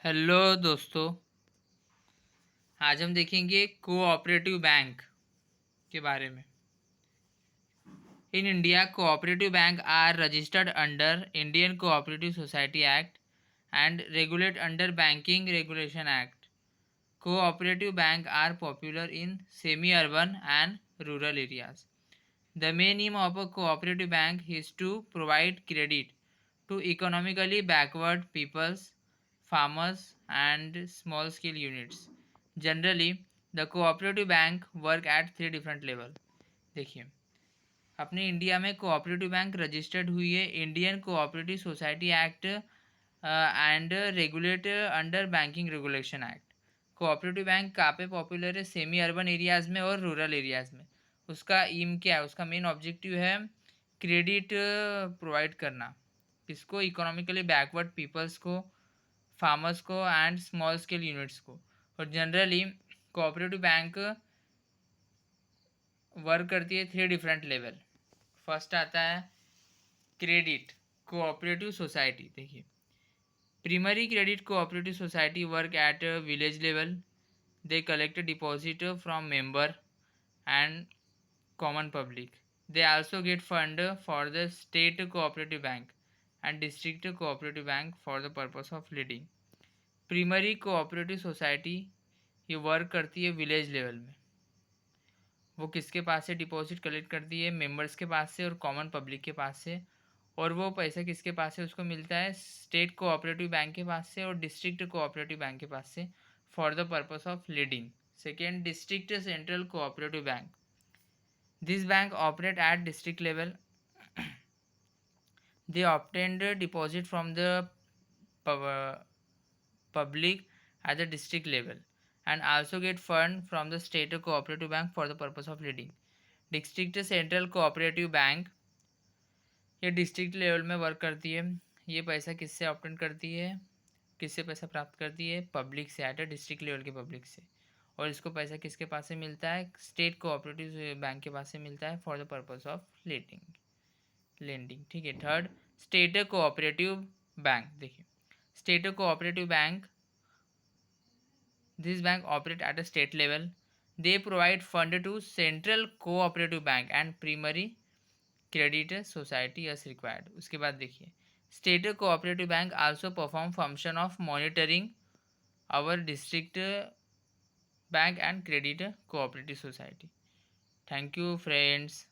Hello दोस्तों। आज हम देखेंगे कोऑपरेटिव बैंक के बारे में। In India cooperative bank are registered under Indian cooperative society act and regulate under banking regulation act. Cooperative bank are popular in semi urban and rural areas. The main aim of a cooperative bank is to provide credit to economically backward peoples, farmers, and small scale units. Generally, the cooperative bank work at three different level. देखिए, अपने India में cooperative bank registered हुई है Indian cooperative society act and regulate under banking regulation act. Cooperative bank कहाँ पे popular है? Semi urban areas में और रूरल एरियाज़ में। उसका एम क्या है? उसका मेन ऑब्जेक्टिव है क्रेडिट प्रोवाइड करना। किसको? इकोनॉमिकली बैकवर्ड पीपल्स को, फार्मर्स को एंड स्मॉल स्केल यूनिट्स को। और जनरली कोऑपरेटिव बैंक वर्क करती है थ्री डिफरेंट लेवल। फर्स्ट आता है क्रेडिट कोऑपरेटिव सोसाइटी। देखिए, primary credit cooperative society work at village level. They collect deposit from member and common public. They also get fund for the state cooperative bank and district cooperative bank for the purpose of leading. Primary cooperative society ये work करती है village level में। वो किसके पास से deposit collect करती है? Members के पास से और कॉमन पब्लिक के पास से। और वो पैसा किसके पास से उसको मिलता है? स्टेट कोऑपरेटिव बैंक के पास से और डिस्ट्रिक्ट कोऑपरेटिव बैंक के पास से for the purpose of leading. Second, district central cooperative bank. This bank operate at district level. They obtained deposit from the public at the district level and also get fund from the state cooperative bank for the purpose of leading. District Central Cooperative Bank ये district level में work करती है। ये पैसा किससे obtain करती है? किससे पैसा प्राप्त करती है? पब्लिक से, एट डिस्ट्रिक्ट लेवल के पब्लिक से। और इसको पैसा किसके पास से मिलता है? स्टेट कोऑपरेटिव बैंक के पास से मिलता है for the purpose of lending. ठीक है। Third, state cooperative bank. देखिए, state cooperative bank, this bank operate at a state level. They provide fund to central cooperative bank and primary credit society as required. उसके बाद देखिए, state cooperative bank also perform function of monitoring our district bank and credit cooperative society. Thank you friends.